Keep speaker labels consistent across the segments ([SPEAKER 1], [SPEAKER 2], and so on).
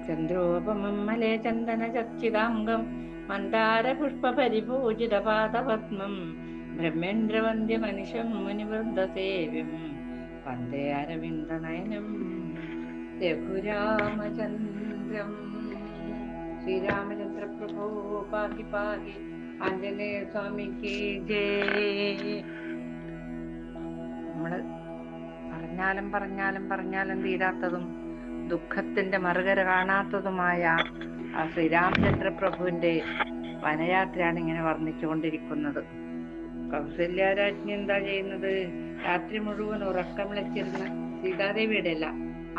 [SPEAKER 1] ചന്ദ്രോപമം മലേ ചന്ദന ചർച്ചിതാംഗം മന്ദാര പുഷ്പ പരിപൂജിത പാദപത്മം ബ്രഹ്മേന്ദ്രവന്ദ്യ മനുഷ്യം മുനിവൃന്ദസേവ്യം വന്ദേ അരവിന്ദനയനം രഘുരാമചന്ദ്രം. ശ്രീരാമചന്ദ്ര പ്രഭോ പാഹി പാഹി. ആഞ്ജനേയ സ്വാമിക്ക് ജയ്. നമ്മള് പറഞ്ഞാലും തീരാത്തതും ദുഃഖത്തിന്റെ മറുകര കാണാത്തതുമായ ആ ശ്രീരാമചന്ദ്ര പ്രഭുവിന്റെ വനയാത്രയാണ് ഇങ്ങനെ വർണ്ണിച്ചുകൊണ്ടിരിക്കുന്നത്. കൗസല്യരാജ്ഞി എന്താ ചെയ്യുന്നത്? രാത്രി മുഴുവൻ ഉറക്കമിളച്ചിരുന്ന സീതാദേവിയുടെ അല്ല,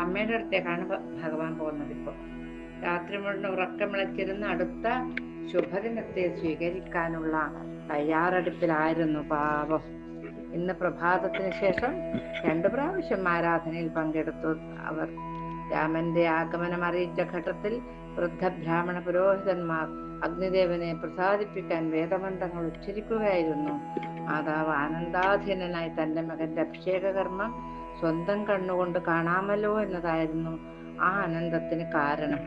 [SPEAKER 1] അമ്മയുടെ അടുത്തേക്കാണ് ഭഗവാൻ പോകുന്നത്. ഇപ്പൊ രാത്രി മുഴുവൻ ഉറക്കമിളച്ചിരുന്ന അടുത്ത ശുഭദിനത്തെ സ്വീകരിക്കാനുള്ള തയ്യാറെടുപ്പിലായിരുന്നു പാപം. ഇന്ന് പ്രഭാതത്തിന് ശേഷം 2 പ്രാവശ്യം ആരാധനയിൽ പങ്കെടുത്തു അവർ. രാമന്റെ ആഗമനം അറിയിച്ച ഘട്ടത്തിൽ വൃദ്ധ ബ്രാഹ്മണ പുരോഹിതന്മാർ അഗ്നിദേവനെ പ്രസാദിപ്പിക്കാൻ വേദമന്ത്രങ്ങൾ ഉച്ചരിക്കുകയായിരുന്നു. മാതാവ് ആനന്ദാധീനനായി തന്റെ മകന്റെ അഭിഷേക കർമ്മം സ്വന്തം കണ്ണുകൊണ്ട് കാണാമല്ലോ എന്നതായിരുന്നു ആ ആനന്ദത്തിന് കാരണം.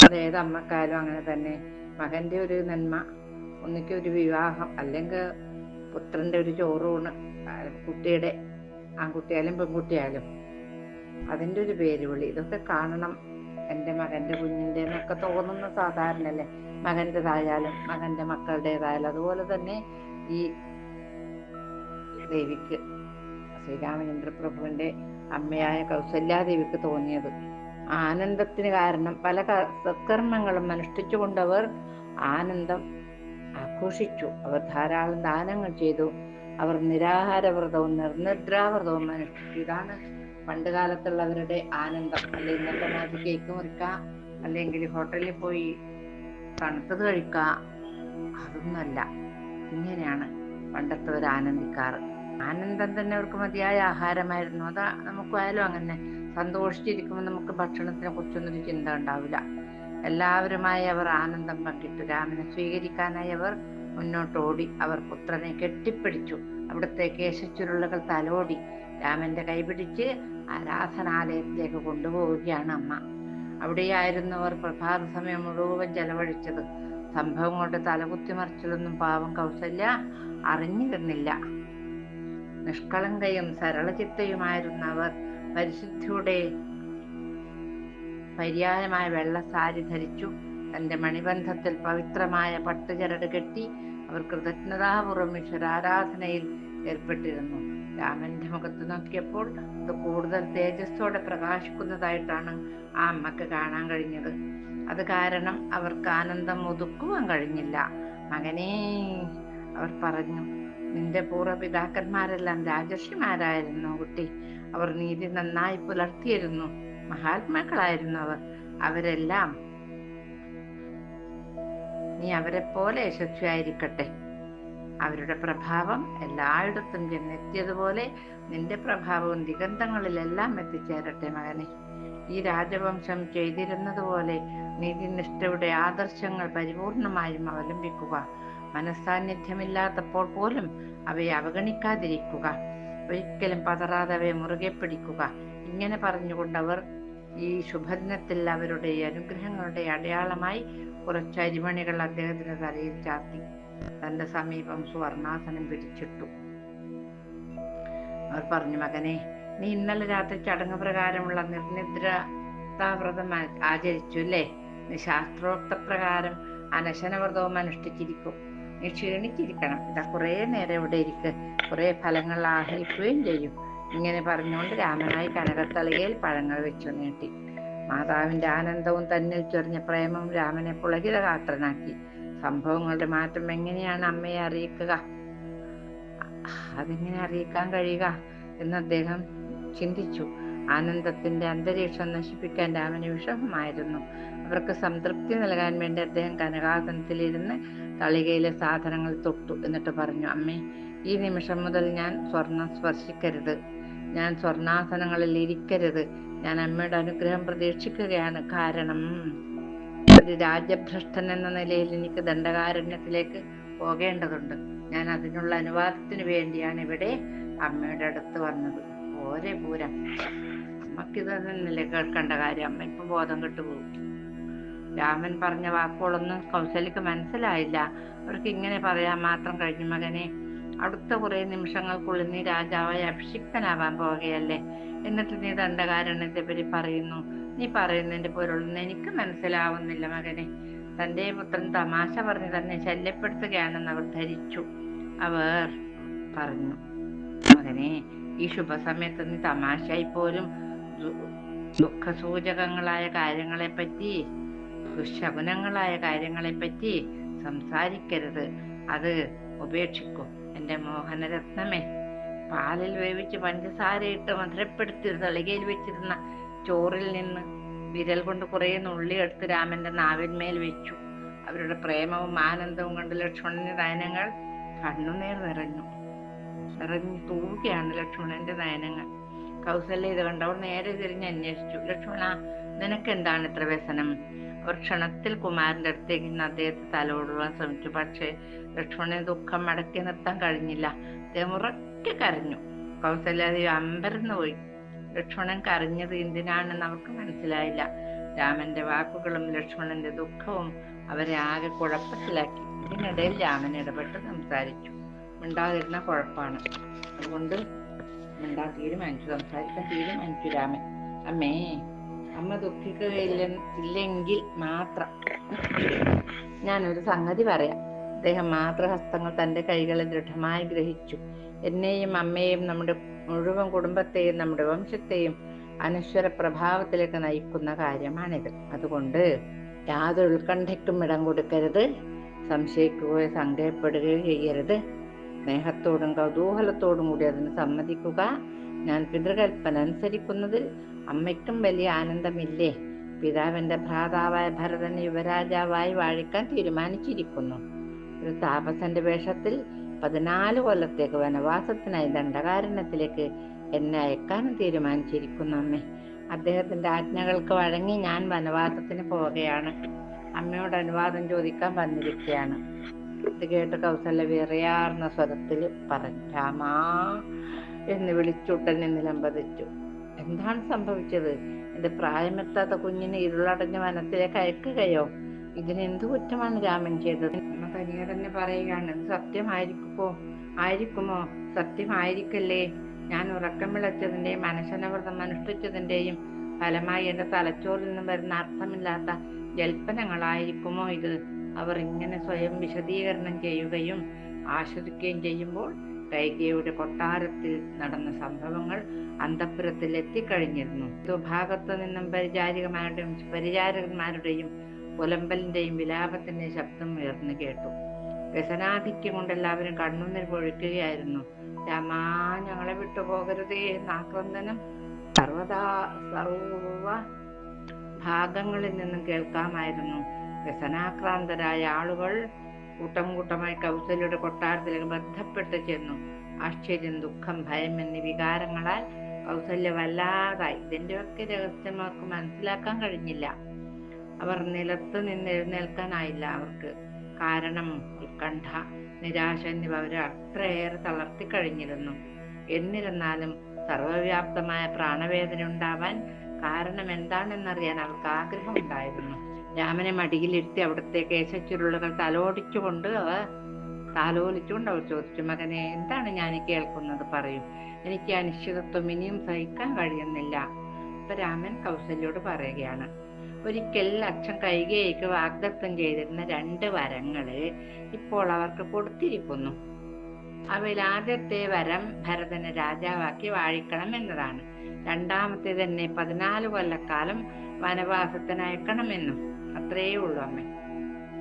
[SPEAKER 1] അതേത് അമ്മക്കാരും അങ്ങനെ തന്നെ. മകന്റെ ഒരു നന്മ, ഒന്നിക്കൊരു വിവാഹം, അല്ലെങ്കിൽ പുത്രന്റെ ഒരു ചോറൂണ്, കുട്ടിയുടെ ആൺകുട്ടിയായാലും പെൺകുട്ടിയായാലും അതിൻ്റെ ഒരു പേരുവിളി, ഇതൊക്കെ കാണണം എൻ്റെ മകന്റെ കുഞ്ഞിൻ്റെ എന്നൊക്കെ തോന്നുന്ന സാധാരണല്ലേ, മകൻ്റെതായാലും മകന്റെ മക്കളുടേതായാലും. അതുപോലെ തന്നെ ഈ ദേവിക്ക്, ശ്രീരാമചന്ദ്ര പ്രഭുവിന്റെ അമ്മയായ കൗസല്യാദേവിക്ക് തോന്നിയത്. ആനന്ദത്തിന് കാരണം പല സത്കർമ്മങ്ങളും അനുഷ്ഠിച്ചുകൊണ്ടവർ ആനന്ദം ആഘോഷിച്ചു. അവർ ധാരാളം ദാനങ്ങൾ ചെയ്തു. അവർ നിരാഹാരവ്രതവും നിർനിദ്രാവ്രതവും അനുഷ്ഠിച്ചു. ഇതാണ് പണ്ട് കാലത്തുള്ളവരുടെ ആനന്ദം. അല്ലെ ഇന്നത്തെ മാതിരി കേക്ക് മുറിക്കാം, അല്ലെങ്കിൽ ഹോട്ടലിൽ പോയി തണുത്തത് കഴിക്കാം, അതൊന്നല്ല. ഇങ്ങനെയാണ് പണ്ടത്തവർ ആനന്ദിക്കാറ്. ആനന്ദം തന്നെ അവർക്ക് മതിയായ ആഹാരമായിരുന്നു. അതാ നമുക്കായാലും അങ്ങനെ. സന്തോഷിച്ചിരിക്കുമ്പോൾ നമുക്ക് ഭക്ഷണത്തിനെ കുറിച്ചൊന്നൊരു ചിന്ത ഉണ്ടാവില്ല. എല്ലാവരുമായി അവർ ആനന്ദം പങ്കിട്ടു. രാമനെ സ്വീകരിക്കാനായി അവർ മുന്നോട്ടോടി. അവർ പുത്രനെ കെട്ടിപ്പിടിച്ചു. അവിടുത്തെ കേശച്ചുരുളുകൾ തലോടി രാമന്റെ കൈപിടിച്ച് ആരാധനാലയത്തിലേക്ക് കൊണ്ടുപോവുകയാണ് അമ്മ. അവിടെയായിരുന്നു അവർ പ്രഭാത സമയം മുഴുവൻ ചെലവഴിച്ചത്. സംഭവങ്ങളുടെ തലകുത്തിമറിച്ചിലൊന്നും പാവം കൗസല്യ അറിഞ്ഞിരുന്നില്ല. നിഷ്കളങ്കയും സരളചിത്തയുമായിരുന്ന അവർ പരിശുദ്ധിയുടെ പര്യായമായ വെള്ള സാരി ധരിച്ചു. തന്റെ മണിബന്ധത്തിൽ പവിത്രമായ പട്ടുചരട് കെട്ടി അവർ കൃതജ്ഞതാപൂർവം ഈശ്വരാരാധനയിൽ ഏർപ്പെട്ടിരുന്നു. രാമന്റെ മുഖത്ത് നോക്കിയപ്പോൾ അത് കൂടുതൽ തേജസ്സോടെ പ്രകാശിക്കുന്നതായിട്ടാണ് ആ അമ്മക്ക് കാണാൻ കഴിഞ്ഞത്. അത് കാരണം അവർക്ക് ആനന്ദം ഒതുക്കുവാൻ കഴിഞ്ഞില്ല. മകനേ, അവർ പറഞ്ഞു, നിന്റെ പൂർവ്വപിതാക്കന്മാരെല്ലാം രാജർഷിമാരായിരുന്നു കുട്ടി. അവർ നീതി നന്നായി പുലർത്തിയിരുന്നു. മഹാത്മാക്കളായിരുന്നു അവർ. അവരെല്ലാം നീ അവരെ പോലെ യശസ്വിയായിരിക്കട്ടെ. അവരുടെ പ്രഭാവം എല്ലായിടത്തും ചെന്നെത്തിയതുപോലെ നിന്റെ പ്രഭാവവും ദിഗന്ധങ്ങളിലെല്ലാം എത്തിച്ചേരട്ടെ മകനെ. ഈ രാജവംശം ചെയ്തിരുന്നതുപോലെ നീതിനിഷ്ഠയുടെ ആദർശങ്ങൾ പരിപൂർണമായും അവലംബിക്കുക. മനസ്സാന്നിധ്യമില്ലാത്തപ്പോൾ പോലും അവയെ അവഗണിക്കാതിരിക്കുക. ഒരിക്കലും പതറാതെ അവയെ മുറുകെ പിടിക്കുക. ഇങ്ങനെ പറഞ്ഞുകൊണ്ടവർ ഈ ശുഭദിനത്തിൽ അവരുടെ അനുഗ്രഹങ്ങളുടെ അടയാളമായി കുറച്ച് അരിമണികൾ അദ്ദേഹത്തിന്റെ തലയിൽ ചാർത്തി തന്റെ സമീപം സുവർണാസനം പിടിച്ചിട്ടു. അവർ പറഞ്ഞു, മകനെ, നീ ഇന്നലെ രാത്രി ചടങ്ങ് പ്രകാരമുള്ള നിർനിദ്രതാവ്രതം ആചരിച്ചു അല്ലേ? നീ ശാസ്ത്രോക്ത പ്രകാരം അനശനവ്രതവും അനുഷ്ഠിച്ചിരിക്കും. നീ ക്ഷീണിച്ചിരിക്കണം. ഇതാ കുറെ നേരം ഇവിടെ ഇരിക്ക്, കുറെ ഫലങ്ങൾ ആഹരിക്കുകയും ചെയ്യും. ഇങ്ങനെ പറഞ്ഞുകൊണ്ട് രാമനായി കനകത്തളികയിൽ പഴങ്ങൾ വെച്ചു നീട്ടി. മാതാവിന്റെ ആനന്ദവും തന്നിൽ ചൊരിഞ്ഞ പ്രേമവും രാമനെ പുളകിതഗാത്രനാക്കി. സംഭവങ്ങളുടെ മാറ്റം എങ്ങനെയാണ് അമ്മയെ അറിയിക്കുക, അതെങ്ങനെ അറിയിക്കാൻ കഴിയുക എന്ന് അദ്ദേഹം ചിന്തിച്ചു. ആനന്ദത്തിന്റെ അന്തരീക്ഷം നശിപ്പിക്കാൻ രാമന് വിഷമമായിരുന്നു. അവർക്ക് സംതൃപ്തി നൽകാൻ വേണ്ടി അദ്ദേഹം കനകാസനത്തിലിരുന്ന് തളികയിലെ സാധനങ്ങൾ തൊട്ടു. എന്നിട്ട് പറഞ്ഞു, അമ്മേ, ഈ നിമിഷം മുതൽ ഞാൻ സ്വർണം സ്പർശിക്കരുത്, ഞാൻ സ്വർണാസനങ്ങളിൽ ഇരിക്കരുത്. ഞാൻ അമ്മയുടെ അനുഗ്രഹം പ്രതീക്ഷിക്കുകയാണ്. കാരണം ഒരു രാജ്യഭ്രഷ്ടൻ എന്ന നിലയിൽ എനിക്ക് ദണ്ഡകാരണ്യത്തിലേക്ക് പോകേണ്ടതുണ്ട്. ഞാൻ അതിനുള്ള അനുവാദത്തിന് വേണ്ടിയാണ് ഇവിടെ അമ്മയുടെ അടുത്ത് വന്നത്. ഓരേ പൂരം. അമ്മ അമ്മക്കിത് തന്നെയല്ലേ കേൾക്കേണ്ട കാര്യം. അമ്മ ഇപ്പൊ ബോധം കെട്ടുപോകും. രാമൻ പറഞ്ഞ വാക്കുകളൊന്നും കൗസല്യക്ക് മനസ്സിലായില്ല. അവർക്ക് ഇങ്ങനെ പറയാൻ മാത്രം കഴിഞ്ഞു. മകനെ, അടുത്ത കുറെ നിമിഷങ്ങൾക്കുള്ളിൽ നീ രാജാവായി അഭിഷിക്തനാവാൻ പോവുകയല്ലേ. എന്നിട്ട് നീ ദണ്ഡകാരണ്യത്തെ പറ്റി പറയുന്നു. നീ പറയുന്നതിന്റെ പൊരുളൊന്നും എനിക്ക് മനസ്സിലാവുന്നില്ല മകനെ. തന്റെ പുത്രൻ തമാശ പറഞ്ഞ് തന്നെ ശല്യപ്പെടുത്തുകയാണെന്ന് അവർ ധരിച്ചു. അവർ പറഞ്ഞു, മകനെ, ഈ ശുഭസമയത്ത് നീ തമാശയായി പോലും ദുഃഖസൂചകങ്ങളായ കാര്യങ്ങളെപ്പറ്റി, ദുശകുനങ്ങളായ കാര്യങ്ങളെപ്പറ്റി സംസാരിക്കരുത്. അത് ഉപേക്ഷിക്കൂ. എന്റെ മോഹനരത്നമേ, പാലിൽ വേവിച്ച് പഞ്ചസാരയിട്ട് മധുരപ്പെടുത്തി ഒരു തളികയിൽ വെച്ചിരുന്ന ചോറിൽ നിന്ന് വിരൽ കൊണ്ട് കുറെ നുള്ളിയെടുത്ത് രാമന്റെ നാവിന്മേൽ വെച്ചു. അവരുടെ പ്രേമവും ആനന്ദവും കണ്ട് ലക്ഷ്മണന്റെ നയനങ്ങൾ കണ്ണുനീർ നിറഞ്ഞു തൂവുകയാണ് ലക്ഷ്മണന്റെ നയനങ്ങൾ. കൗസല്യ ഇത് കണ്ടവർ നേരെ തിരിഞ്ഞ് അന്വേഷിച്ചു, ലക്ഷ്മണ, നിനക്ക് എന്താണ് ഇത്ര വ്യസനം? അവർ ക്ഷണത്തിൽ കുമാരന്റെ അടുത്തേക്ക് നിന്ന് അദ്ദേഹത്തെ തലോടുവാൻ ശ്രമിച്ചു. പക്ഷേ ലക്ഷ്മണന് ദുഃഖം മടക്കി നിർത്താൻ കഴിഞ്ഞില്ല. അദ്ദേഹം ഉറക്കെ കരഞ്ഞു. കൗസല്യാദേവി അമ്പരന്ന് പോയി. ലക്ഷ്മണൻ കരഞ്ഞത് എന്തിനാണെന്ന് അവർക്ക് മനസ്സിലായില്ല. രാമന്റെ വാക്കുകളും ലക്ഷ്മണന്റെ ദുഃഖവും അവരെ ആകെ കുഴപ്പത്തിലാക്കി. ഇതിനിടയിൽ രാമൻ ഇടപെട്ട് സംസാരിച്ചു. മിണ്ടാതിരുന്ന കുഴപ്പമാണ്, അതുകൊണ്ട് മിണ്ടാൻ തീരുമാനിച്ചു, സംസാരിക്കാൻ തീരുമാനിച്ചു രാമൻ. അമ്മേ, അമ്മ ദുഃഖിക്കുകയില്ലെങ്കിൽ മാത്രം ഞാനൊരു സംഗതി പറയാം. അദ്ദേഹം മാതൃഹസ്തങ്ങൾ തന്റെ കൈകളെ ദൃഢമായി ഗ്രഹിച്ചു. എന്നെയും അമ്മയെയും നമ്മുടെ മുഴുവൻ കുടുംബത്തെയും നമ്മുടെ വംശത്തെയും അനശ്വര പ്രഭാവത്തിലേക്ക് നയിക്കുന്ന കാര്യമാണിത്. അതുകൊണ്ട് യാതൊരു ഉത്കണ്ഠയ്ക്കും ഇടം കൊടുക്കരുത്. സംശയിക്കുകയോ സങ്കേപ്പെടുകയോ ചെയ്യരുത്. സ്നേഹത്തോടും കൗതൂഹലത്തോടും കൂടി അതിന് സമ്മതിക്കുക. ഞാൻ പിതൃകൽപ്പന അനുസരിക്കുന്നതിൽ അമ്മയ്ക്കും വലിയ ആനന്ദമില്ലേ? പിതാവിന്റെ ഭ്രാതാവായ ഭരതനെ യുവരാജാവായി വാഴിക്കാൻ തീരുമാനിച്ചിരിക്കുന്നു. ഒരു താപസന്റെ വേഷത്തിൽ 14 കൊല്ലത്തേക്ക് വനവാസത്തിനായി ദണ്ഡകാരണ്യത്തിലേക്ക് എന്നെ അയക്കാനും തീരുമാനിച്ചിരിക്കുന്നു അമ്മേ. അദ്ദേഹത്തിന്റെ ആജ്ഞകൾക്ക് വഴങ്ങി ഞാൻ വനവാസത്തിന് പോവുകയാണ്. അമ്മയോട് അനുവാദം ചോദിക്കാൻ വന്നിരിക്കുകയാണ്. ഇത് കേട്ട് കൗസല്യ വിറയാർന്ന സ്വരത്തിൽ പറഞ്ഞു, രാമാ എന്ന് വിളിച്ചുടനെ നിലംപതിച്ചു. എന്താണ് സംഭവിച്ചത്? എന്റെ പ്രായമെത്താത്ത കുഞ്ഞിനെ ഇരുളടഞ്ഞ വനത്തിലേക്ക് അയക്കുകയോ? ഇതിനെന്തു കുറ്റമാണ് രാമൻ ചെയ്തത്? അമ്മ തനിയെ തന്നെ പറയുകയാണ്. ഇത് ആയിരിക്കുമോ? സത്യമായിരിക്കല്ലേ? ഞാൻ ഉറക്കം വിളച്ചതിന്റെയും അനശനവ്രതം അനുഷ്ഠിച്ചതിന്റെയും ഫലമായി എന്റെ തലച്ചോറിൽ നിന്നും വരുന്ന അർത്ഥമില്ലാത്ത ജൽപ്പനങ്ങളായിരിക്കുമോ ഇത്? അവർ ഇങ്ങനെ സ്വയം വിശദീകരണം ചെയ്യുകയും ആശ്വസിക്കുകയും ചെയ്യുമ്പോൾ കൈകേയിയുടെ കൊട്ടാരത്തിൽ നടന്ന സംഭവങ്ങൾ അന്തഃപുരത്തിൽ എത്തിക്കഴിഞ്ഞിരുന്നു. ഭാഗത്തു നിന്നും പരിചാരകന്മാരുടെയും പുലമ്പലിന്റെയും വിലാപത്തിന്റെ ശബ്ദം ഉയർന്നു കേട്ടു. വ്യസനാധിക്യം കൊണ്ട് എല്ലാവരും കണ്ണുനീർ പൊഴിക്കുകയായിരുന്നു. രാമാ, ഞങ്ങളെ വിട്ടുപോകരുതേ എന്ന ആക്രന്ദനം സർവ ഭാഗങ്ങളിൽ നിന്നും കേൾക്കാമായിരുന്നു. വ്യസനാക്രാന്തരായ ആളുകൾ കൂട്ടം കൂട്ടമായി കൗസല്യയുടെ കൊട്ടാരത്തിലേക്ക് ബന്ധപ്പെട്ട് ചെന്നു. ആശ്ചര്യം, ദുഃഖം, ഭയം എന്നീ വികാരങ്ങളാൽ കൗസല്യ വല്ലാതായി. ഇതിന്റെയൊക്കെ രഹസ്യം അവർക്ക് മനസ്സിലാക്കാൻ കഴിഞ്ഞില്ല. അവർ നിലത്ത് നിന്ന് എഴുന്നേൽക്കാനായില്ല അവർക്ക്. കാരണം ഉത്കണ്ഠ, നിരാശ എന്നിവ അവരെ അത്രയേറെ തളർത്തി കഴിഞ്ഞിരുന്നു. എന്നിരുന്നാലും സർവവ്യാപ്തമായ പ്രാണവേദന ഉണ്ടാവാൻ കാരണം എന്താണെന്നറിയാൻ അവർക്ക് ആഗ്രഹമുണ്ടായിരുന്നു. രാമനെ മടിയിലിരുത്തി അവിടുത്തെ കേശച്ചുരുളുകൾ താലോലിച്ചുകൊണ്ട് അവർ ചോദിച്ചു, മകനെ, എന്താണ് ഞാൻ കേൾക്കുന്നത്? പറയൂ. എനിക്ക് അനിശ്ചിതത്വം ഇനിയും സഹിക്കാൻ കഴിയുന്നില്ല. അപ്പൊ രാമൻ കൗസല്യോട് പറയുകയാണ്, ഒരിക്കൽ അച്ഛൻ കൈകേയിക്ക് വാഗ്ദത്തം ചെയ്തിരുന്ന 2 വരങ്ങള് ഇപ്പോൾ അവർക്ക് കൊടുത്തിരിക്കുന്നു. അവയിൽ ആദ്യത്തെ വരം ഭരതനെ രാജാവാക്കി വാഴിക്കണം എന്നതാണ്. രണ്ടാമത്തെ തന്നെ 14 കൊല്ലക്കാലം വനവാസത്തിന് അയക്കണമെന്നും. അത്രയേ ഉള്ളൂ അമ്മ.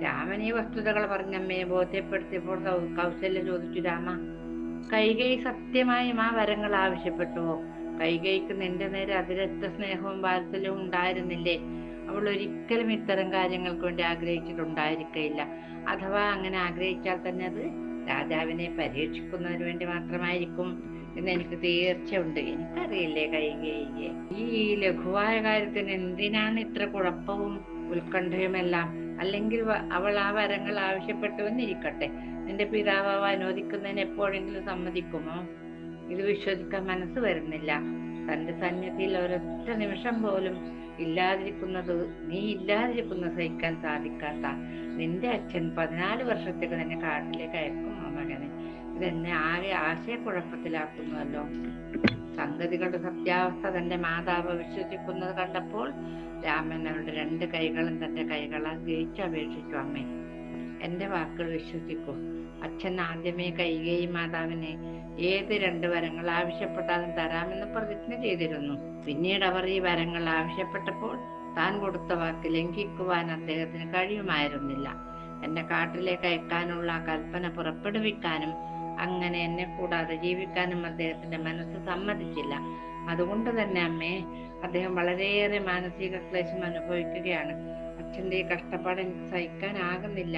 [SPEAKER 1] രാമൻ ഈ വസ്തുതകൾ പറഞ്ഞമ്മയെ ബോധ്യപ്പെടുത്തിയപ്പോൾ കൗസല്യ ചോദിച്ചു, രാമ, കൈകേയി സത്യമായും ആ വരങ്ങൾ ആവശ്യപ്പെട്ടുവോ? കൈകേയിക്ക് നിന്റെ നേരെ അതിരറ്റ സ്നേഹവും വാത്സല്യവും ഉണ്ടായിരുന്നില്ലേ? അവൾ ഒരിക്കലും ഇത്തരം കാര്യങ്ങൾക്ക് വേണ്ടി ആഗ്രഹിച്ചിട്ടുണ്ടായിരിക്കയില്ല. അഥവാ അങ്ങനെ ആഗ്രഹിച്ചാൽ തന്നെ അത് രാജാവിനെ പരീക്ഷിക്കുന്നതിന് വേണ്ടി മാത്രമായിരിക്കും എന്ന് എനിക്ക് തീർച്ചയുണ്ട്. എനിക്കറിയില്ലേ കൈകേയിയെ? ഈ ലഘുവായ കാര്യത്തിന് എന്തിനാണ് ഇത്ര കുഴപ്പവും ഉത്കണ്ഠയുമെല്ലാം? അല്ലെങ്കിൽ അവൾ ആ വരങ്ങൾ ആവശ്യപ്പെട്ടുവെന്നിരിക്കട്ടെ, നിന്റെ പിതാവ് അനുവദിക്കുന്നതിന് എപ്പോഴെങ്കിലും സമ്മതിക്കുമോ? ഇത് വിശ്വസിക്കാൻ മനസ്സ് വരുന്നില്ല. തന്റെ സന്നിധിയിൽ ഒരൊറ്റ നിമിഷം പോലും നീ ഇല്ലാതിരിക്കുന്നത് സഹിക്കാൻ സാധിക്കാത്ത നിന്റെ അച്ഛൻ 14 വർഷത്തേക്ക് തന്നെ കാട്ടിലേക്ക് അയക്കുമോ മകനെ? ഇതെന്നെ ആകെ ആശയക്കുഴപ്പത്തിലാക്കുന്നുവല്ലോ. സംഗതികളുടെ സത്യാവസ്ഥ തന്റെ മാതാവ് വിശ്വസിക്കുന്നത് കണ്ടപ്പോൾ രാമൻ അവരുടെ 2 കൈകളും തന്റെ കൈകളാൽ ഗ്രഹിച്ചപേക്ഷിച്ചു. അമ്മേ, എന്റെ വാക്കുകൾ വിശ്വസിക്കൂ. അച്ഛൻ ആദ്യമേ കൈകേയി മാതാവിനെ ഏത് 2 വരങ്ങൾ ആവശ്യപ്പെട്ടാലും തരാമെന്ന് പ്രതിജ്ഞ ചെയ്തിരുന്നു. പിന്നീട് അവർ ഈ വരങ്ങൾ ആവശ്യപ്പെട്ടപ്പോൾ താൻ കൊടുത്ത വാക്ക് ലംഘിക്കുവാൻ അദ്ദേഹത്തിന് കഴിയുമായിരുന്നില്ല. എന്നെ കാട്ടിലേക്ക് അയക്കാനുള്ള കൽപ്പന പുറപ്പെടുവിക്കാനും അങ്ങനെ എന്നെ കൂടാതെ ജീവിക്കാനും അദ്ദേഹത്തിന്റെ മനസ്സ് സമ്മതിച്ചില്ല. അതുകൊണ്ട് തന്നെ അമ്മേ, അദ്ദേഹം വളരെയേറെ മാനസിക ക്ലേശം അനുഭവിക്കുകയാണ്. അച്ഛന്റെ ഈ കഷ്ടപ്പാട് എനിക്ക് സഹിക്കാനാകുന്നില്ല.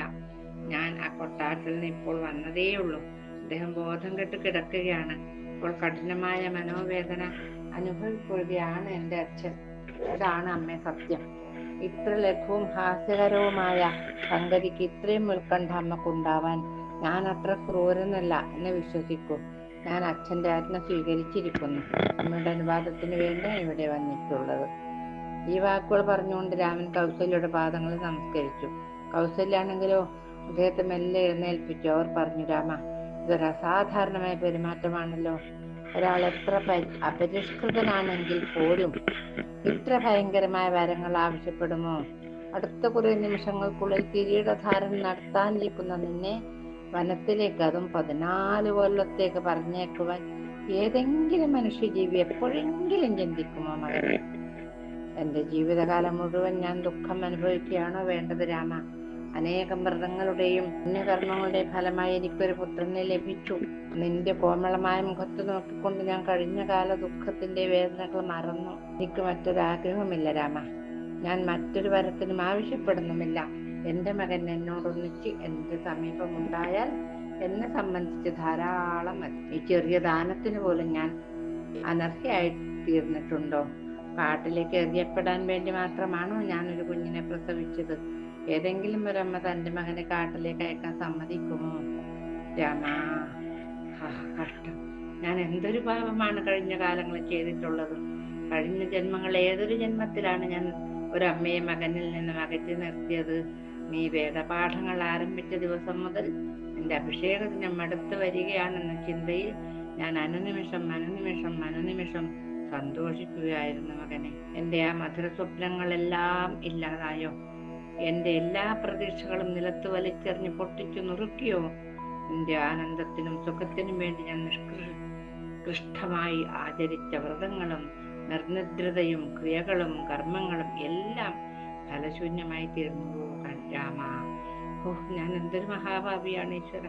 [SPEAKER 1] ഞാൻ ആ കൊട്ടാരത്തിൽ നിന്ന് ഇപ്പോൾ വന്നതേയുള്ളൂ. അദ്ദേഹം ബോധം കെട്ട് കിടക്കുകയാണ്. ഇപ്പോൾ കഠിനമായ മനോവേദന അനുഭവിക്കുകയാണ് എൻ്റെ അച്ഛൻ. ഇതാണ് അമ്മേ സത്യം. ഇത്ര ലഘുവും ഹാസ്യകരവുമായ സംഗതിക്ക് ഇത്രയും ഉത്കണ്ഠ അമ്മക്കുണ്ടാവാൻ ഞാൻ അത്ര ക്രൂരനല്ല എന്ന് വിശ്വസിക്കൂ. ഞാൻ അച്ഛന്റെ ആജ്ഞ സ്വീകരിച്ചിരിക്കുന്നു. അമ്മയുടെ അനുവാദത്തിന് വേണ്ടി ഇവിടെ വന്നിട്ടുള്ളത്. ഈ വാക്കുകൾ പറഞ്ഞുകൊണ്ട് രാമൻ കൗസല്യയുടെ പാദങ്ങളിൽ നമസ്കരിച്ചു. കൗസല്യാണെങ്കിലോ അദ്ദേഹത്തെ മെല്ലെ എഴുന്നേൽപ്പിച്ചു. അവർ പറഞ്ഞു, രാമ, ഇതൊരു അസാധാരണമായ പെരുമാറ്റമാണല്ലോ. ഒരാൾ എത്ര അപരിഷ്കൃതനാണെങ്കിൽ പോലും ഇത്ര ഭയങ്കരമായ വരങ്ങൾ ആവശ്യപ്പെടുമോ? അടുത്ത കുറെ നിമിഷങ്ങൾക്കുള്ളിൽ കിരീടധാരൻ നടത്താനിരിക്കുന്ന നിന്നെ വനത്തിലേക്ക്, അതും 14 കൊല്ലത്തേക്ക് പറഞ്ഞേക്കുവാൻ ഏതെങ്കിലും മനുഷ്യജീവി എപ്പോഴെങ്കിലും ചിന്തിക്കുമോ മകനെ? എന്റെ ജീവിതകാലം മുഴുവൻ ഞാൻ ദുഃഖം അനുഭവിക്കുകയാണോ വേണ്ടത് രാമ? അനേകം വ്രതങ്ങളുടെയും പുണ്യകർമ്മങ്ങളുടെയും ഫലമായി എനിക്കൊരു പുത്രനെ ലഭിച്ചു. നിന്റെ കോമളമായ മുഖത്ത് നോക്കിക്കൊണ്ട് ഞാൻ കഴിഞ്ഞ കാല ദുഃഖത്തിന്റെ വേദനകൾ മറന്നു. എനിക്ക് മറ്റൊരാഗ്രഹമില്ല രാമ. ഞാൻ മറ്റൊരു വരത്തിനും ആവശ്യപ്പെടുന്നുമില്ല. എന്റെ മകൻ എന്നോടൊന്നിച്ച് എന്റെ സമീപമുണ്ടായാൽ എന്നെ സംബന്ധിച്ച് ധാരാളം മതി. ഈ ചെറിയ ദാനത്തിന് പോലും ഞാൻ അനർഹയായി തീർന്നിട്ടുണ്ടോ? കാട്ടിലേക്ക് എറിയപ്പെടാൻ വേണ്ടി മാത്രമാണോ ഞാനൊരു കുഞ്ഞിനെ പ്രസവിച്ചത്? ഏതെങ്കിലും ഒരമ്മ തന്റെ മകനെ കാട്ടിലേക്ക് അയക്കാൻ സമ്മതിക്കുമോ? രാമാ, കഷ്ടം. ഞാൻ എന്തൊരു പാപമാണ് കഴിഞ്ഞ കാലങ്ങളിൽ ചെയ്തിട്ടുള്ളത്. കഴിഞ്ഞ ജന്മങ്ങൾ ഏതൊരു ജന്മത്തിലാണ് ഞാൻ ഒരമ്മയെ മകനിൽ നിന്നും അകറ്റി നിർത്തിയത്? നീ വേദപാഠങ്ങൾ ആരംഭിച്ച ദിവസം മുതൽ എന്റെ അഭിഷേക ദിനം അടുത്ത് വരികയാണെന്ന ചിന്തയിൽ ഞാൻ അനുനിമിഷം സന്തോഷിക്കുകയായിരുന്നു മകനെ. എന്റെ ആ മധുര സ്വപ്നങ്ങളെല്ലാം ഇല്ലാതായോ? എന്റെ എല്ലാ പ്രതീക്ഷകളും നിലത്ത് വലിച്ചെറിഞ്ഞ് പൊട്ടിച്ചു നുറുക്കിയോ? എന്റെ ആനന്ദത്തിനും സുഖത്തിനും വേണ്ടി ഞാൻ നിഷ്കൃഷ്ടമായി ആചരിച്ച വ്രതങ്ങളും നിർനിദ്രതയും ക്രിയകളും കർമ്മങ്ങളും എല്ലാം ഫലശൂന്യമായി തീർന്നു രാമ. ഞാൻ എന്തൊരു മഹാഭാവിയാണ് ഈശ്വര.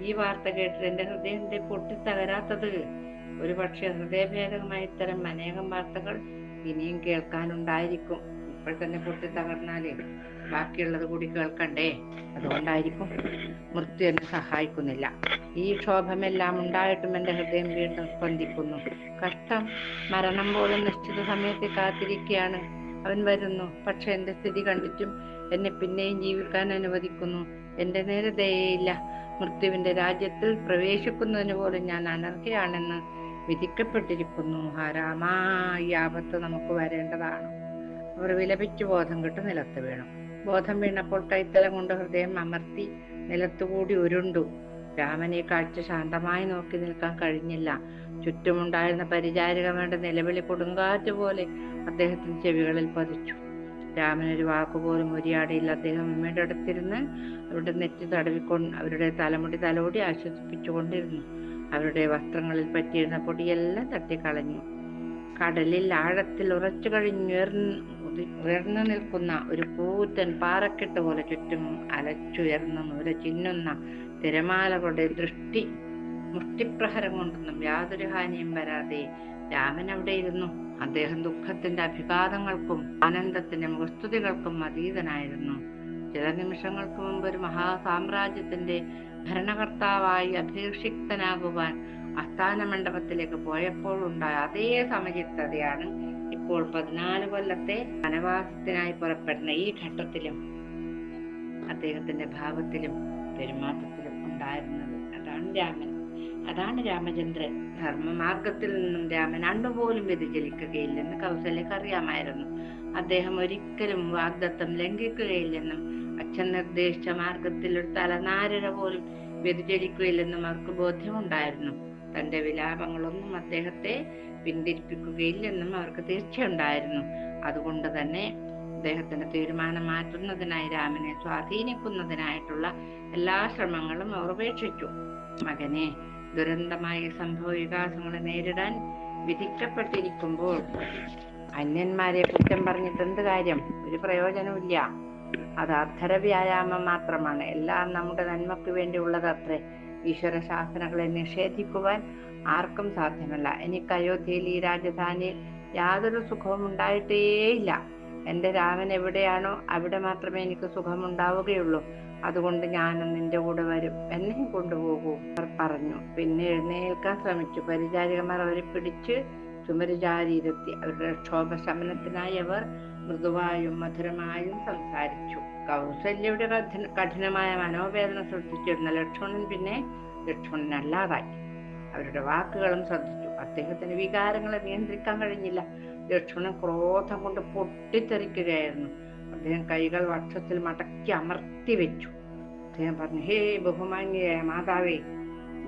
[SPEAKER 1] ഈ വാർത്ത കേട്ടിട്ട് എന്റെ ഹൃദയം പൊട്ടിത്തകരാത്തത്? ഒരു പക്ഷെ ഹൃദയഭേദകമായ ഇത്തരം അനേകം വാർത്തകൾ ഇനിയും കേൾക്കാനുണ്ടായിരിക്കും. ഇപ്പോൾ തന്നെ പൊട്ടിത്തകർന്നാല് ബാക്കിയുള്ളത് കൂടി കേൾക്കണ്ടേ? അതുകൊണ്ടായിരിക്കും മൃത്യു എന്നെ സഹായിക്കുന്നില്ല. ഈ ക്ഷോഭമെല്ലാം ഉണ്ടായിട്ടും എന്റെ ഹൃദയം വീണ്ടും സ്പന്ദിക്കുന്നു. കഷ്ടം, മരണം പോലും നിശ്ചിത സമയത്ത് കാത്തിരിക്കുകയാണ്. അവൻ വരുന്നു. പക്ഷെ എന്റെ സ്ഥിതി കണ്ടിട്ടും എന്നെ പിന്നെയും ജീവിക്കാൻ അനുവദിക്കുന്നു. എന്റെ നേരെ ദയയില്ല. മൃത്യുവിന്റെ രാജ്യത്തിൽ പ്രവേശിക്കുന്നതിന് പോലും ഞാൻ അനർഹയാണെന്ന് വിധിക്കപ്പെട്ടിരിക്കുന്നു. ഹരാമാ, ഈ ആപത്ത് നമുക്ക് വരേണ്ടതാണ്. അവർ വിലപിച്ചു ബോധം കെട്ട് നിലത്ത് വീണു. ബോധം വീണപ്പോൾ കൈത്തലം കൊണ്ട് ഹൃദയം അമർത്തി നിലത്തുകൂടി ഉരുണ്ടു. രാമനെ കാഴ്ച ശാന്തമായി നോക്കി നിൽക്കാൻ കഴിഞ്ഞില്ല. ചുറ്റുമുണ്ടായിരുന്ന പരിചാരികമാരുടെ നിലവിളി കൊടുങ്കാറ്റ് പോലെ അദ്ദേഹത്തിന്റെ ചെവികളിൽ പതിച്ചു. രാമനൊരു വാക്കുപോലും ഉരിയാടിയില്ല. അദ്ദേഹം അമ്മയുടെ അടുത്തിരുന്ന് അവരുടെ നെറ്റി അവരുടെ തലമുടി തലോടി ആശ്വസിപ്പിച്ചുകൊണ്ടിരുന്നു. അവരുടെ വസ്ത്രങ്ങളിൽ പറ്റിയിരുന്ന പൊടിയെല്ലാം തട്ടിക്കളഞ്ഞു. കടലിൽ ആഴത്തിൽ ഉറച്ചു ഉയർന്നു നിൽക്കുന്ന ഒരു കൂറ്റൻ പാറക്കെട്ട് പോലെ ചുറ്റും അലച്ചുയർന്ന് നൂര ചിന്നുന്ന തിരമാലകളുടെ മുഷ്ടിപ്രഹരം കൊണ്ടൊന്നും യാതൊരു ഹാനിയും വരാതെ രാമൻ അവിടെ ഇരുന്നു. അദ്ദേഹം ദുഃഖത്തിന്റെ അഭിഘാതങ്ങൾക്കും ആനന്ദത്തിന്റെ മുഖസ്തുതികൾക്കും അതീതനായിരുന്നു. ചില നിമിഷങ്ങൾക്ക് മുമ്പ് ഒരു മഹാസാമ്രാജ്യത്തിന്റെ ഭരണകർത്താവായി അഭിഷിക്തനാകുവാൻ ആസ്ഥാന മണ്ഡപത്തിലേക്ക് പോയപ്പോഴുണ്ടായ അതേ സമചിത്തതയാണ് ഇപ്പോൾ 14 കൊല്ലത്തെ വനവാസത്തിനായി പുറപ്പെടുന്ന ഈ ഘട്ടത്തിലും അദ്ദേഹത്തിന്റെ ഭാവത്തിലും പെരുമാറ്റത്തിലും ഉണ്ടായിരുന്നത്. അതാണ് രാമൻ. അതാണ് രാമചന്ദ്രൻ. ധർമ്മമാർഗത്തിൽ നിന്നും രാമൻ അണ്ടുപോലും വ്യതിചലിക്കുകയില്ലെന്ന് കൗസല്യക്ക് അറിയാമായിരുന്നു. അദ്ദേഹം ഒരിക്കലും വാഗ്ദത്തം ലംഘിക്കുകയില്ലെന്നും അച്ഛൻ നിർദ്ദേശിച്ച മാർഗത്തിൽ ഒരു തലനാരിഴ പോലും വ്യതിചലിക്കുകയില്ലെന്നും അവർക്ക് ബോധ്യമുണ്ടായിരുന്നു. തന്റെ വിലാപങ്ങളൊന്നും അദ്ദേഹത്തെ പിന്തിരിപ്പിക്കുകയില്ലെന്നും അവർക്ക് തീർച്ചയുണ്ടായിരുന്നു. അതുകൊണ്ട് തന്നെ അദ്ദേഹത്തിന്റെ തീരുമാനം മാറ്റുന്നതിനായി രാമനെ സ്വാധീനിക്കുന്നതിനായിട്ടുള്ള എല്ലാ ശ്രമങ്ങളും അവർ ഉപേക്ഷിച്ചു. മകനെ, ദുരന്തമായ സംഭവ വികാസങ്ങളെ നേരിടാൻ വിധിക്കപ്പെട്ടിരിക്കുമ്പോൾ അന്യന്മാരെ കുറ്റം പറഞ്ഞിട്ട് എന്ത് കാര്യം? ഒരു പ്രയോജനമില്ല. അത് അധര വ്യായാമം മാത്രമാണ്. എല്ലാം നമ്മുടെ നന്മയ്ക്ക് വേണ്ടിയുള്ളതത്രേ. ഈശ്വര ശാസനകളെ നിഷേധിക്കുവാൻ ആർക്കും സാധ്യമല്ല. എനിക്ക് അയോധ്യയിൽ, ഈ രാജധാനിയിൽ യാതൊരു സുഖവും ഉണ്ടായിട്ടേയില്ല. എന്റെ രാമൻ എവിടെയാണോ അവിടെ മാത്രമേ എനിക്ക് സുഖമുണ്ടാവുകയുള്ളൂ. അതുകൊണ്ട് ഞാനും നിന്റെ കൂടെ വരും, എന്നെയും കൊണ്ടുപോകൂ അവർ പറഞ്ഞു. പിന്നെ എഴുന്നേൽക്കാൻ ശ്രമിച്ചു. പരിചാരികമാർ അവരെ പിടിച്ച് ചുമരുചാരിയിരുത്തി. അവരുടെ ക്ഷോഭശമനത്തിനായി അവർ മൃദുവായും മധുരമായും സംസാരിച്ചു. കൗസല്യയുടെ കഠിനമായ മനോവേദന ശ്രദ്ധിച്ചിരുന്ന ലക്ഷ്മണൻ പിന്നെ ലക്ഷ്മണനല്ലാതായി. അവരുടെ വാക്കുകളും ശ്രദ്ധിച്ചു. അദ്ദേഹത്തിന് വികാരങ്ങളെ നിയന്ത്രിക്കാൻ കഴിഞ്ഞില്ല. ലക്ഷ്മണൻ ക്രോധം കൊണ്ട് പൊട്ടിത്തെറിക്കുകയായിരുന്നു. അദ്ദേഹം കൈകൾ വക്ഷത്തിൽ മടക്കി അമർത്തി വെച്ചു. അദ്ദേഹം പറഞ്ഞു, ഹേ ബഹുമാന്യയായ മാതാവേ,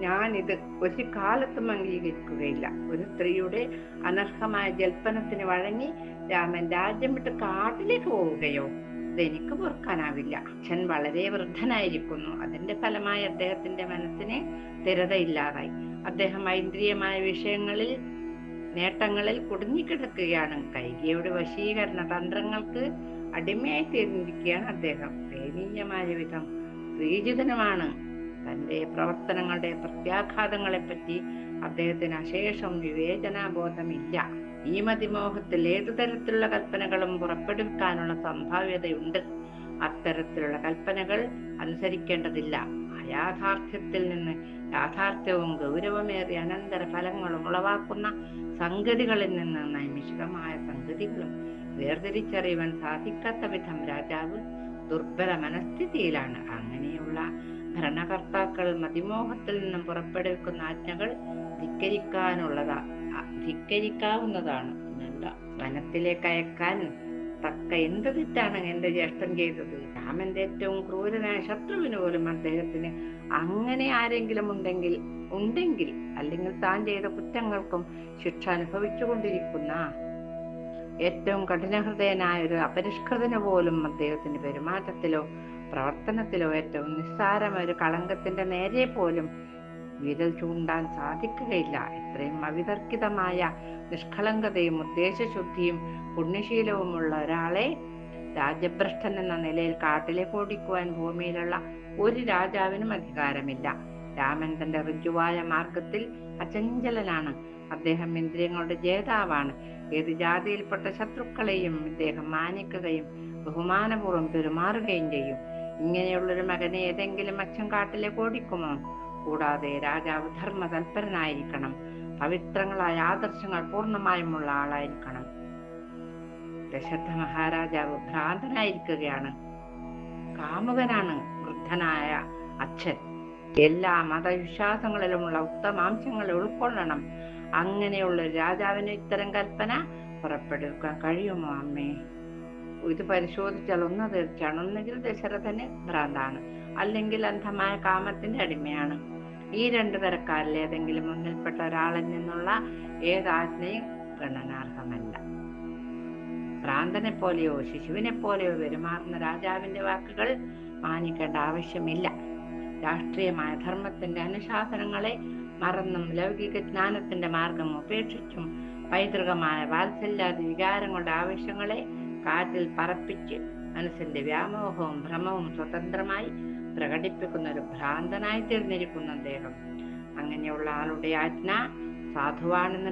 [SPEAKER 1] ഞാനിത് ഒരു കാലത്തും അംഗീകരിക്കുകയില്ല. ഒരു സ്ത്രീയുടെ അനർഹമായ ജൽപ്പനത്തിന് വഴങ്ങി രാമൻ രാജ്യം വിട്ട് കാട്ടിലേക്ക് പോവുകയോ? ഇതെനിക്ക് പൊറുക്കാനാവില്ല. അച്ഛൻ വളരെ വൃദ്ധനായിരിക്കുന്നു. അതിന്റെ ഫലമായി അദ്ദേഹത്തിന്റെ മനസ്സിന് സ്ഥിരതയില്ലാതായി. അദ്ദേഹം ഐന്ദ്രിയമായ വിഷയങ്ങളിൽ, നേട്ടങ്ങളിൽ കുടുങ്ങിക്കിടക്കുകയാണ്. കൈകയുടെ വശീകരണ തന്ത്രങ്ങൾക്ക് അടിമയായി തീർന്നിരിക്കുകയാണ് അദ്ദേഹം. ദയനീയമായ വിധം ശ്രീജിതനുമാണ്. തന്റെ പ്രവർത്തനങ്ങളുടെ പ്രത്യാഘാതങ്ങളെ പറ്റി അദ്ദേഹത്തിന് അശേഷം വിവേചനാബോധമില്ല. ഈ മതിമോഹത്തിൽ ഏതു തരത്തിലുള്ള കൽപ്പനകളും പുറപ്പെടുവിക്കാനുള്ള സംഭാവ്യതയുണ്ട്. അത്തരത്തിലുള്ള കൽപ്പനകൾ അനുസരിക്കേണ്ടതില്ല. അയാഥാർത്ഥ്യത്തിൽ നിന്ന് യാഥാർത്ഥ്യവും ഗൗരവമേറിയ അനന്തര ഫലങ്ങളും ഉളവാക്കുന്ന സംഗതികളിൽ നിന്ന് നൈമിഷികമായ സംഗതികളും വേർതിരിച്ചറിയുവാൻ സാധിക്കാത്ത വിധം രാജാവ് ദുർബല മനസ്ഥിതിയിലാണ്. അങ്ങനെയുള്ള ഭരണകർത്താക്കൾ മതിമോഹത്തിൽ നിന്നും പുറപ്പെടുവിക്കുന്ന ആജ്ഞകൾ ധിക്കരിക്കാവുന്നതാണ്. എന്നല്ല, വനത്തിലേക്ക് അയക്കാൻ തക്ക എന്ത് തെറ്റാണ് എന്റെ ജ്യേഷ്ഠൻ ചെയ്തത്? രാമന്റെ ഏറ്റവും ക്രൂരനായ ശത്രുവിന് പോലും അദ്ദേഹത്തിന് അങ്ങനെ ആരെങ്കിലും ഉണ്ടെങ്കിൽ അല്ലെങ്കിൽ താൻ ചെയ്ത കുറ്റങ്ങൾക്കും ശിക്ഷ അനുഭവിച്ചുകൊണ്ടിരിക്കുന്ന ഏറ്റവും കഠിനഹൃദയനായ ഒരു അപരിഷ്കൃതന് പോലും അദ്ദേഹത്തിന്റെ പെരുമാറ്റത്തിലോ പ്രവർത്തനത്തിലോ ഏറ്റവും നിസ്സാരമായ ഒരു കളങ്കത്തിന്റെ നേരെ പോലും വിരൽ ചൂണ്ടാൻ സാധിക്കുകയില്ല. ഇത്രയും അവിതർക്കിതമായ നിഷ്കളങ്കതയും ഉദ്ദേശശുദ്ധിയും പുണ്യശീലവുമുള്ള ഒരാളെ രാജ്യഭ്രഷ്ടൻ എന്ന നിലയിൽ കാട്ടിലേക്ക് ഓടിക്കുവാൻ ഭൂമിയിലുള്ള ഒരു രാജാവിനും അധികാരമില്ല. രാമൻ തന്റെ ഋജുവായ മാർഗത്തിൽ അചഞ്ചലനാണ്. അദ്ദേഹം ഇന്ദ്രിയങ്ങളുടെ ജേതാവാണ്. ഏത് ജാതിയിൽപ്പെട്ട ശത്രുക്കളെയും ഇദ്ദേഹം മാനിക്കുകയും ബഹുമാനപൂർവ്വം പെരുമാറുകയും ചെയ്യും. ഇങ്ങനെയുള്ളൊരു മകനെ ഏതെങ്കിലും അച്ഛൻ കാട്ടിലേക്ക് ഓടിക്കുമോ? കൂടാതെ രാജാവ് ധർമ്മ തൽപരനായിരിക്കണം. പവിത്രങ്ങളായ ആദർശങ്ങൾ പൂർണ്ണമായുമുള്ള ആളായിരിക്കണം. ദശരഥ മഹാരാജാവ് ഭ്രാന്തനായിരിക്കുകയാണ്, കാമുകനാണ്. വൃദ്ധനായ അച്ഛൻ എല്ലാ മതവിശ്വാസങ്ങളിലുമുള്ള ഉത്തമാംശങ്ങൾ ഉൾക്കൊള്ളണം. അങ്ങനെയുള്ള രാജാവിന് ഇത്തരം കൽപ്പന പുറപ്പെടുവിക്കാൻ കഴിയുമോ അമ്മേ? ഇത് പരിശോധിച്ചാൽ ഒന്ന് തീർച്ചയാണ്. ഒന്നുകിൽ ദശരഥന് ഭ്രാന്താണ്, അല്ലെങ്കിൽ അന്ധമായ കാമത്തിന്റെ അടിമയാണ്. ഈ രണ്ടു തരക്കാരിൽ ഏതെങ്കിലും ഒന്നിൽപ്പെട്ട ഒരാളിൽ നിന്നുള്ള ഏതാജ്ഞയും ഗണനാർഹമല്ല. ഭ്രാന്തനെ പോലെയോ ശിശുവിനെ പോലെയോ പെരുമാറുന്ന രാജാവിന്റെ വാക്കുകൾ മാനിക്കേണ്ട ആവശ്യമില്ല. രാഷ്ട്രീയമായ ധർമ്മത്തിന്റെ അനുശാസനങ്ങളെ മറന്നും ലൗകിക ജ്ഞാനത്തിന്റെ മാർഗം ഉപേക്ഷിച്ചും പൈതൃകമായ വാത്സല്യാദി വികാരങ്ങളുടെ ആവശ്യങ്ങളെ കാറ്റിൽ പറപ്പിച്ച് മനസ്സിന്റെ വ്യാമോഹവും ഭ്രമവും സ്വതന്ത്രമായി പ്രകടിപ്പിക്കുന്ന ഒരു ഭ്രാന്തനായി തീർന്നിരിക്കുന്ന അദ്ദേഹം. അങ്ങനെയുള്ള ആളുടെ ആജ്ഞ സാധുവാണെന്ന്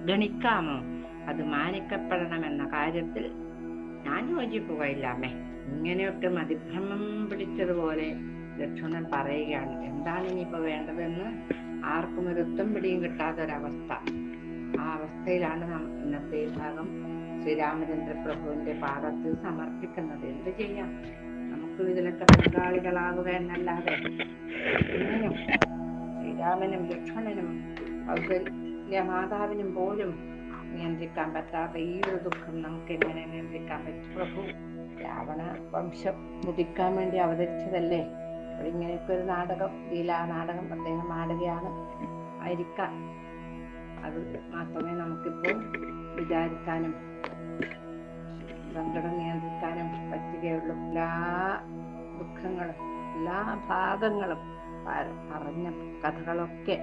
[SPEAKER 1] ഗണിക്കാമോ? അത് മാനിക്കപ്പെടണമെന്ന കാര്യത്തിൽ ഞാൻ യോജിക്കുകയില്ലാമേ. ഇങ്ങനെയൊക്കെ മതിഭ്രമം പിടിച്ചതുപോലെ ലക്ഷ്മണൻ പറയുകയാണ്. എന്താണ് ഇനിയിപ്പോ വേണ്ടതെന്ന് ആർക്കും ഒരു ഒത്തും പിടിയും കിട്ടാത്തൊരവസ്ഥ. ആ അവസ്ഥയിലാണ് നാം ഇന്നത്തെ ഭാഗം ശ്രീരാമചന്ദ്ര പ്രഭുവിന്റെ പാദത്തിൽ സമർപ്പിക്കുന്നത്. എന്ത് ചെയ്യാം? നമുക്ക് ഇതിലൊക്കെ പങ്കാളികളാവുക എന്നല്ലാതെ ഒന്നിനും രാമനും ലക്ഷ്മണനും മാതാവിനും പോലും നിയന്ത്രിക്കാൻ പറ്റാത്ത ഈ ഒരു ദുഃഖം നമുക്ക് എങ്ങനെ നിയന്ത്രിക്കാൻ പറ്റും? പ്രഭു രാവണ വംശം മുതിക്കാൻ വേണ്ടി അവതരിച്ചതല്ലേ. അപ്പോൾ ഇങ്ങനെയൊക്കെ ഒരു നാടകം, ലീലാനാടകം അദ്ദേഹം ആടുകയാണ് ആയിരിക്കാം. അത് മാത്രമേ നമുക്കിപ്പോൾ വിചാരിക്കാനും സങ്കടം നിയന്ത്രിക്കാനും പറ്റുകയുള്ളൂ. എല്ലാ ദുഃഖങ്ങളും എല്ലാ ഭാഗങ്ങളും പറഞ്ഞ കഥകളൊക്കെ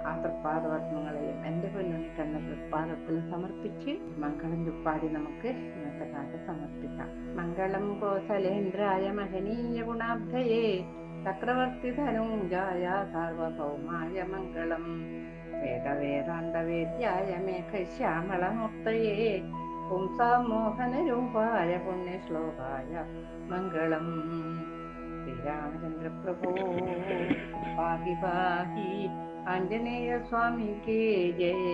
[SPEAKER 1] ആ തൃപ്പാദപത്മങ്ങളിലും എൻ്റെ പൊന്നുണ്ണിക്കണ്ണ തൃപ്പാദത്തിലും സമർപ്പിച്ച് മംഗളം ചുപ്പാടി നമുക്ക് ഇന്നത്തെ കാലത്ത് സമർപ്പിക്കാം. മംഗളം കോസലേന്ദ്രായ മഹനീയ ഗുണാബ്ധയേ ചക്രവർത്തി ധനൂജായ സാർവഭൗമായ മംഗളം. വേദവേദാന്തവേദ്യായ മേഘശ്യാമളമൂർത്തയേ പുംസാമോഹനരൂപായ പുണ്യശ്ലോകായ മംഗളം. ശ്രീരാമചന്ദ്ര പ്രഭോ പാഹി പാഹി ആഞ്ജനേയ സ്വാമി കേ ജയ.